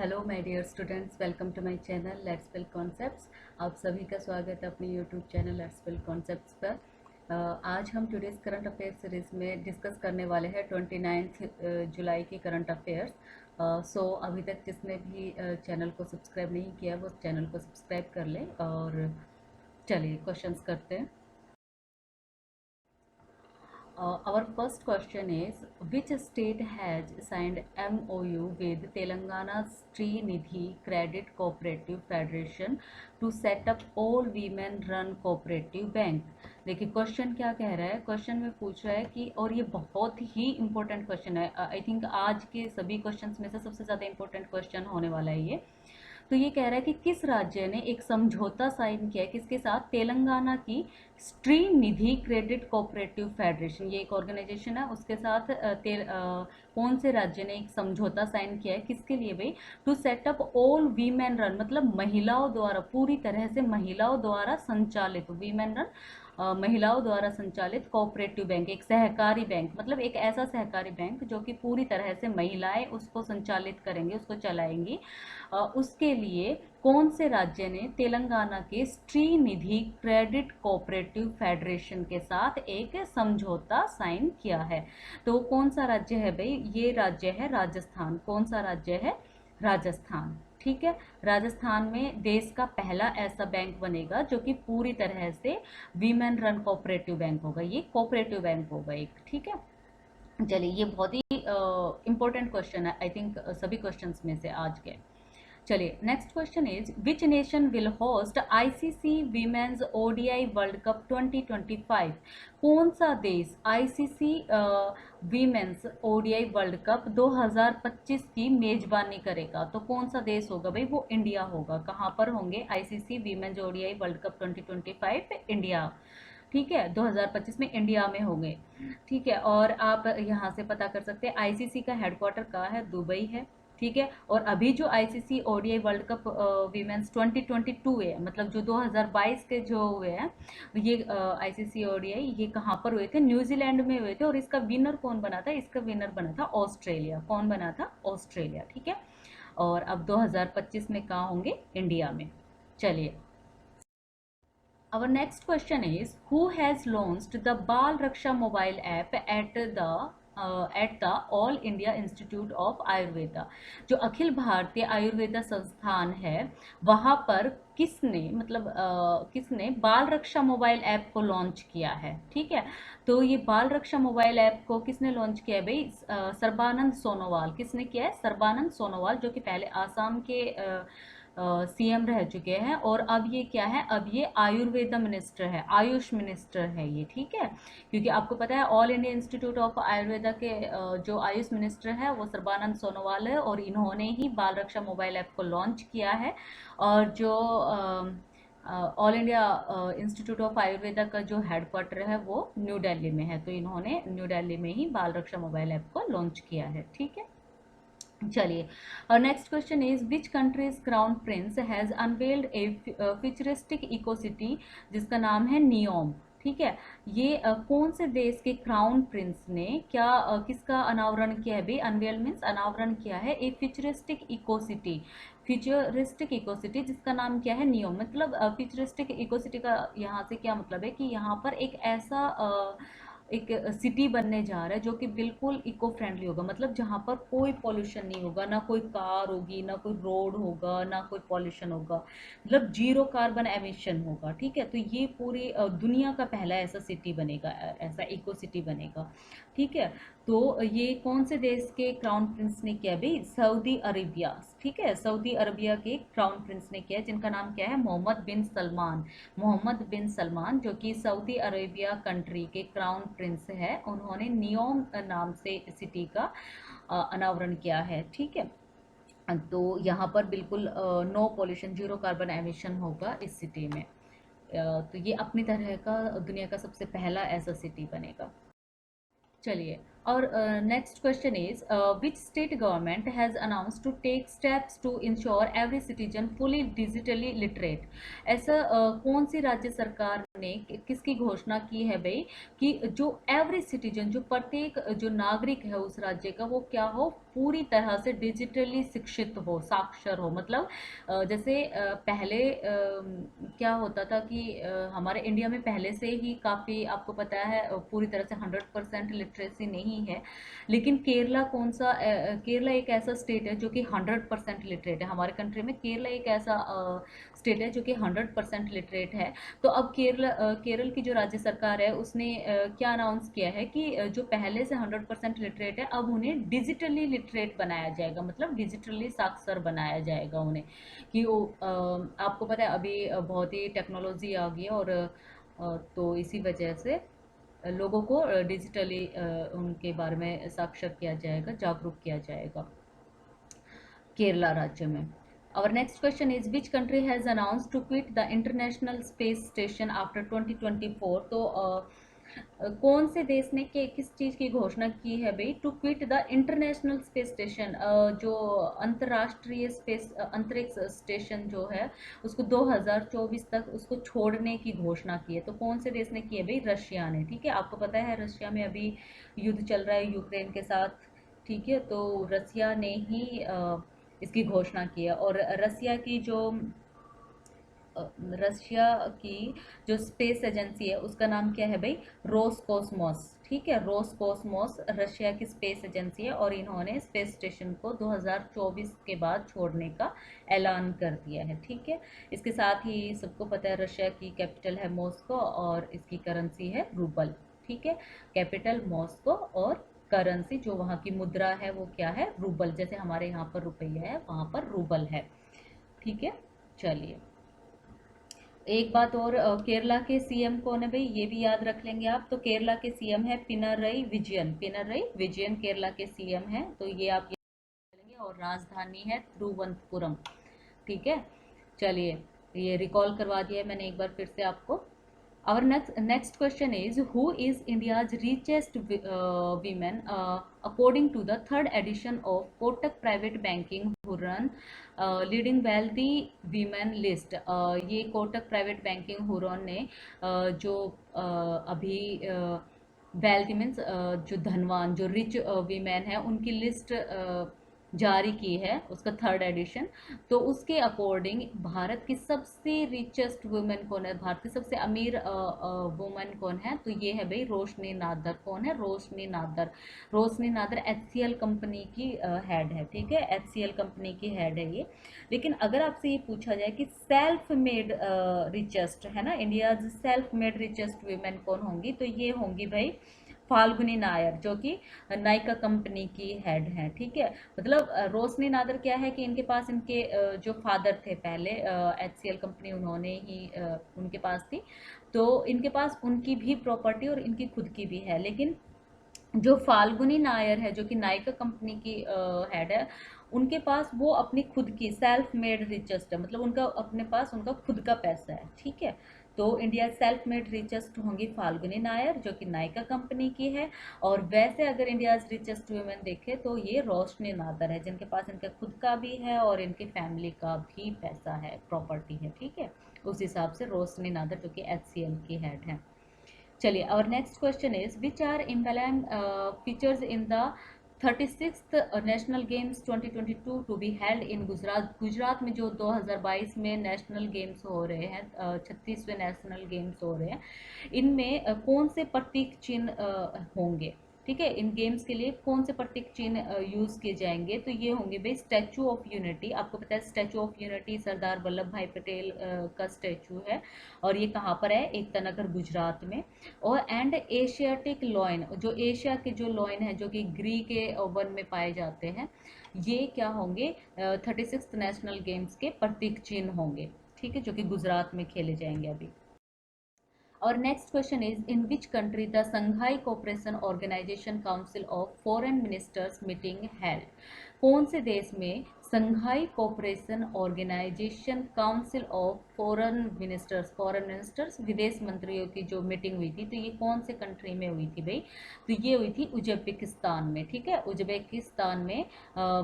Hello my dear students, welcome to my channel let's build concepts. आप सभी का स्वागत है अपने YouTube channel let's build concepts पर। आज हम टुडेज करंट अफेयर्स सीरीज में डिस्कस करने वाले हैं 29 जुलाई की करंट अफेयर्स। सो अभी तक जिसने भी चैनल को सब्सक्राइब नहीं किया वो चैनल को सब्सक्राइब कर लें। और चलिए क्वेश्चंस करते हैं। Our first question is, which state has signed MOU with Telangana Srinidhi Credit Cooperative Federation to set up all women run cooperative bank? देखिए क्वेश्चन क्या कह रहा है। क्वेश्चन में पूछ रहा है कि, और ये बहुत ही इंपॉर्टेंट क्वेश्चन है। आई थिंक आज के सभी क्वेश्चंस में से सबसे ज़्यादा इंपॉर्टेंट क्वेश्चन होने वाला है ये। तो ये कह रहा है कि किस राज्य ने एक समझौता साइन किया है किसके साथ? तेलंगाना की श्रीनिधि क्रेडिट कोऑपरेटिव फेडरेशन, ये एक ऑर्गेनाइजेशन है, उसके साथ कौन से राज्य ने एक समझौता साइन किया है किसके लिए भाई? To set up all women run, मतलब महिलाओं द्वारा, पूरी तरह से महिलाओं द्वारा संचालित, वीमेन रन महिलाओं द्वारा संचालित कोऑपरेटिव बैंक, एक सहकारी बैंक, मतलब एक ऐसा सहकारी बैंक जो कि पूरी तरह से महिलाएं उसको संचालित करेंगी, उसको चलाएंगी। उसके लिए कौन से राज्य ने तेलंगाना के श्रीनिधि क्रेडिट कोऑपरेटिव फेडरेशन के साथ एक समझौता साइन किया है? तो कौन सा राज्य है भाई? ये राज्य है राजस्थान। कौन सा राज्य है? राजस्थान। ठीक है, राजस्थान में देश का पहला ऐसा बैंक बनेगा जो कि पूरी तरह से वीमेन रन कोऑपरेटिव बैंक होगा। ये कोऑपरेटिव बैंक होगा एक। ठीक है, चलिए ये बहुत ही इंपॉर्टेंट क्वेश्चन है आई थिंक सभी क्वेश्चंस में से आज के। चलिए next question is, which nation will host ICC women's ODI world cup 2025? कौन सा देश ICC women's ODI world cup 2025 की मेजबानी करेगा? तो कौन सा देश होगा भाई? वो इंडिया होगा। कहाँ पर होंगे ICC women's ODI world cup 2025? India. ठीक है, 2025 में इंडिया में होंगे। ठीक है, और आप यहाँ से पता कर सकते हैं आईसीसी का हेडक्वार्टर कहाँ है? दुबई है। ठीक है, और अभी जो ICC ODI world cup women's 2022 है, मतलब जो 2022 के जो हुए हैं, ये आईसीसी ओडीआई ये कहाँ पर हुए थे? न्यूजीलैंड में हुए थे। और इसका विनर कौन बना था? इसका विनर बना था ऑस्ट्रेलिया। कौन बना था? ऑस्ट्रेलिया। ठीक है, और अब 2025 में कहाँ होंगे? इंडिया में। चलिए, our next question is, who has launched the Bal Raksha mobile app at the All India Institute of Ayurveda? जो अखिल भारतीय आयुर्वेदा संस्थान है वहाँ पर किसने, मतलब किसने बाल रक्षा मोबाइल ऐप को लॉन्च किया है? ठीक है, तो ये बाल रक्षा मोबाइल ऐप को किसने लॉन्च किया है भाई? सर्बानंद सोनोवाल। किसने किया है? सर्बानंद सोनोवाल, जो कि पहले आसाम के सीएम रह चुके हैं, और अब ये क्या है? अब ये आयुर्वेदा मिनिस्टर है, आयुष मिनिस्टर है ये। ठीक है, क्योंकि आपको पता है all India institute of Ayurveda के जो आयुष मिनिस्टर है वो सर्बानंद सोनोवाल है, और इन्होंने ही बाल रक्षा मोबाइल ऐप को लॉन्च किया है। और जो all India institute of Ayurveda का जो हेडक्वार्टर है वो न्यू दिल्ली में है, तो इन्होंने न्यू दिल्ली में ही बाल रक्षा मोबाइल ऐप को लॉन्च किया है। ठीक है, चलिए, और next question is, which countries crown prince has unveiled a futuristic eco city जिसका नाम है नियोम? ठीक है, ये कौन से देश के क्राउन प्रिंस ने क्या किसका अनावरण किया है भाई? अनवेल मीन्स अनावरण किया है एक futuristic eco city, futuristic eco city जिसका नाम क्या है? नियोम। मतलब फ्यूचरिस्टिक इको सिटी का यहाँ से क्या मतलब है कि यहाँ पर एक ऐसा एक सिटी बनने जा रहा है जो कि बिल्कुल इको फ्रेंडली होगा, मतलब जहाँ पर कोई पॉल्यूशन नहीं होगा, ना कोई कार होगी, ना कोई रोड होगा, ना कोई पॉल्यूशन होगा, मतलब जीरो कार्बन एमिशन होगा। ठीक है, तो ये पूरी दुनिया का पहला ऐसा सिटी बनेगा, ऐसा इको सिटी बनेगा। ठीक है, तो ये कौन से देश के क्राउन प्रिंस ने किया भाई? Saudi Arabia. ठीक है, सऊदी अरबिया के क्राउन प्रिंस ने किया, जिनका नाम क्या है? मोहम्मद बिन सलमान। मोहम्मद बिन सलमान, जो कि सऊदी अरेबिया कंट्री के क्राउन प्रिंस है, उन्होंने नियोम नाम से सिटी का अनावरण किया है। ठीक है, तो यहाँ पर बिल्कुल no pollution, zero carbon emission होगा इस सिटी में। तो ये अपनी तरह का दुनिया का सबसे पहला ऐसा सिटी बनेगा। चलिए, और next question is, which state government has announce to take steps to ensure every citizen fully digitally literate? ऐसा कौन सी राज्य सरकार ने किसकी घोषणा की है भाई, कि जो एवरी सिटीजन, जो प्रत्येक जो नागरिक है उस राज्य का, वो क्या हो, पूरी तरह से डिजिटली शिक्षित हो, साक्षर हो। मतलब जैसे पहले क्या होता था कि हमारे इंडिया में पहले से ही काफ़ी, आपको पता है, पूरी तरह से 100% लिटरेसी नहीं है। लेकिन केरला कौन सा केरला एक ऐसा स्टेट है जो कि 100% लिटरेट है। हमारे कंट्री में केरला एक ऐसा स्टेट है जो कि 100% लिटरेट है। तो अब केरल की जो राज्य सरकार है उसने क्या अनाउंस किया है कि जो पहले से 100% लिटरेट है, अब उन्हें डिजिटली लिटरेट बनाया जाएगा, मतलब डिजिटली साक्षर बनाया जाएगा उन्हें। कि वो आपको पता है अभी बहुत ही टेक्नोलॉजी आ गई है, और तो इसी वजह से लोगों को डिजिटली उनके बारे में साक्षर किया जाएगा, जागरूक किया जाएगा केरला राज्य में। Our next question is which country has announced to quit the International Space Station after 2024? तो कौन से देश ने किस चीज़ की घोषणा की है भाई, to quit the international space station, जो अंतर्राष्ट्रीय स्पेस अंतरिक्ष स्टेशन जो है उसको 2024 तक उसको छोड़ने की घोषणा की है। तो कौन से देश ने की है भाई, रशिया ने। ठीक है, आपको पता है रशिया में अभी युद्ध चल रहा है यूक्रेन के साथ। ठीक है, तो रसिया ने ही इसकी घोषणा की है। और रशिया की जो स्पेस एजेंसी है उसका नाम क्या है भाई, रोसकोसमोस। ठीक है, रोसकोसमोस रशिया की स्पेस एजेंसी है, और इन्होंने स्पेस स्टेशन को 2024 के बाद छोड़ने का ऐलान कर दिया है। ठीक है, इसके साथ ही सबको पता है रशिया की कैपिटल है मॉस्को, और इसकी करेंसी है रूबल। ठीक है, कैपिटल मॉस्को, और करेंसी जो वहाँ की मुद्रा है वो क्या है, रूबल। जैसे हमारे यहाँ पर रुपया है वहाँ पर रूबल है। ठीक है, चलिए एक बात और, केरला के सीएम कौन है भाई, ये भी याद रख लेंगे आप। तो केरला के सीएम है पिनरई विजयन। पिनरई विजयन केरला के सीएम है, तो ये आप याद करेंगे। और राजधानी है तिरुवनंतपुरम। ठीक है, चलिए ये रिकॉल करवा दिया है मैंने एक बार फिर से आपको। Our next question is who is India's richest women according to the third edition of Kotak Private Banking Huron Leading Wealthy Women List। ये कोटक प्राइवेट बैंकिंग हुरॉन ने जो अभी वेल्थ मीन्स जो धनवान, जो रिच वीमेन है उनकी लिस्ट जारी की है, उसका थर्ड एडिशन। तो उसके अकॉर्डिंग भारत की सबसे रिचेस्ट वुमेन कौन है, भारत की सबसे अमीर वुमेन कौन है, तो ये है भाई रोशनी नादर। कौन है, रोशनी नादर। रोशनी नादर HCL कंपनी की हेड है। ठीक है, HCL कंपनी की हेड है ये। लेकिन अगर आपसे ये पूछा जाए कि सेल्फ मेड रिचेस्ट है ना, India self made richest women कौन होंगी, तो ये होंगी भाई फाल्गुनी नायर, जो कि नायका कंपनी की हेड हैं। ठीक है, मतलब रोशनी नादर क्या है कि इनके पास इनके जो फादर थे पहले HCL कंपनी उन्होंने ही उनके पास थी, तो इनके पास उनकी भी प्रॉपर्टी और इनकी खुद की भी है। लेकिन जो फाल्गुनी नायर है जो कि नायका कंपनी की हेड है, उनके पास वो अपनी खुद की सेल्फ मेड रिचेस्ट है, मतलब उनका अपने पास उनका खुद का पैसा है। ठीक है, तो इंडिया सेल्फ मेड रिचेस्ट होंगी फाल्गुनी नायर जो कि नायका कंपनी की है। और वैसे अगर इंडिया रिचेस्ट वुमेन देखें तो ये रोशनी नादर है, जिनके पास इनका खुद का भी है और इनकी फैमिली का भी पैसा है, प्रॉपर्टी है। ठीक है, उस हिसाब से रोशनी नादर जो कि HCL की हेड है। चलिए our next question is which are emblem features in the 36th national games 2022 to be held in Gujarat. Gujarat में जो 2022 में नेशनल गेम्स हो रहे हैं, 36वें नेशनल गेम्स हो रहे हैं, इनमें कौन से प्रतीक चिन्ह होंगे। ठीक है, इन गेम्स के लिए कौन से प्रतीक चिन्ह यूज किए जाएंगे, तो ये होंगे भाई स्टैचू ऑफ यूनिटी। आपको पता है statue of unity Sardar Vallabh भाई पटेल का स्टैचू है, और ये कहाँ पर है, एकता नगर गुजरात में। और एंड एशियाटिक लॉयन, जो एशिया के जो लॉयन है जो कि ग्री के वन में पाए जाते हैं, ये क्या होंगे 36th नेशनल गेम्स के प्रतीक चिन्ह होंगे। ठीक है, जो कि गुजरात में खेले जाएंगे अभी। Our next question is in which country the Shanghai Cooperation Organization Council of Foreign Ministers meeting held। कौन से देश में Shanghai cooperation organisation council of foreign ministers विदेश मंत्रियों की जो मीटिंग हुई थी, तो ये कौन से कंट्री में हुई थी भाई? तो ये हुई थी उज्बेकिस्तान में। ठीक है, उज्बेकिस्तान में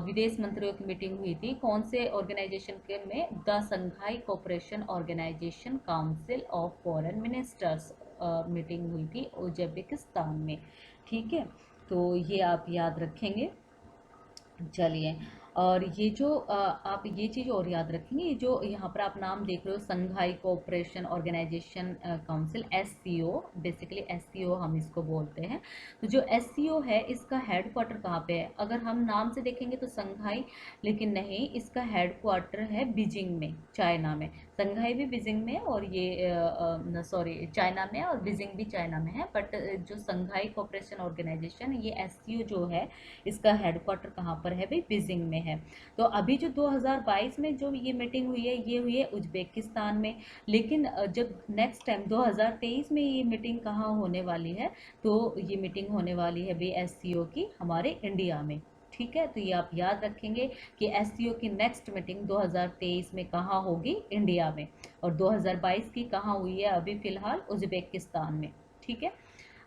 विदेश मंत्रियों की मीटिंग हुई थी। कौन से ऑर्गेनाइजेशन के में? The Shanghai cooperation organisation council of foreign ministers meeting हुई थी उज्बेकिस्तान में। ठीक है, तो ये आप याद रखेंगे। चलिए, और ये जो आप ये चीज़ और याद रखेंगे, ये जो यहाँ पर आप नाम देख रहे हो Shanghai cooperation organisation council, SCO, basically SCO हम इसको बोलते हैं। तो जो एससीओ है इसका हेडक्वार्टर कहाँ पे है? अगर हम नाम से देखेंगे तो संघाई, लेकिन नहीं, इसका हेडक्वार्टर है बीजिंग में, चाइना में। संघाई भी बीजिंग में है और ये सॉरी चाइना में है, और बीजिंग भी चाइना में है। बट जो संघाई कोऑपरेशन ऑर्गेनाइजेशन, ये एससीओ जो है, इसका हेडक्वार्टर कहाँ पर है भाई? बीजिंग में है। तो अभी जो 2022 में जो ये मीटिंग हुई है, ये हुई है उज्बेकिस्तान में। लेकिन जब नेक्स्ट टाइम 2023 में ये मीटिंग कहाँ होने वाली है? तो ये मीटिंग होने वाली है भाई एससीओ की हमारे इंडिया में। ठीक है, तो ये आप याद रखेंगे कि एससीओ की नेक्स्ट मीटिंग 2023 में कहाँ होगी? इंडिया में। और 2022 की कहाँ हुई है अभी फिलहाल? उज्बेकिस्तान में। ठीक है।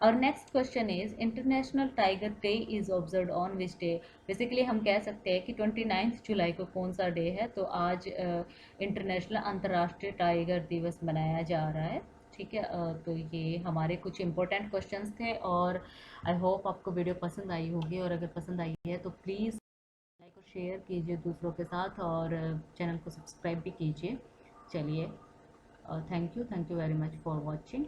और next question is international tiger day is observe on which day? Basically हम कह सकते हैं कि 29 जुलाई को कौन सा डे है? तो आज इंटरनेशनल अंतर्राष्ट्रीय टाइगर दिवस मनाया जा रहा है। ठीक है, तो ये हमारे कुछ इंपॉर्टेंट क्वेश्चंस थे, और आई होप आपको वीडियो पसंद आई होगी। और अगर पसंद आई है तो प्लीज़ लाइक और शेयर कीजिए दूसरों के साथ, और चैनल को सब्सक्राइब भी कीजिए। चलिए, thank you very much for watching.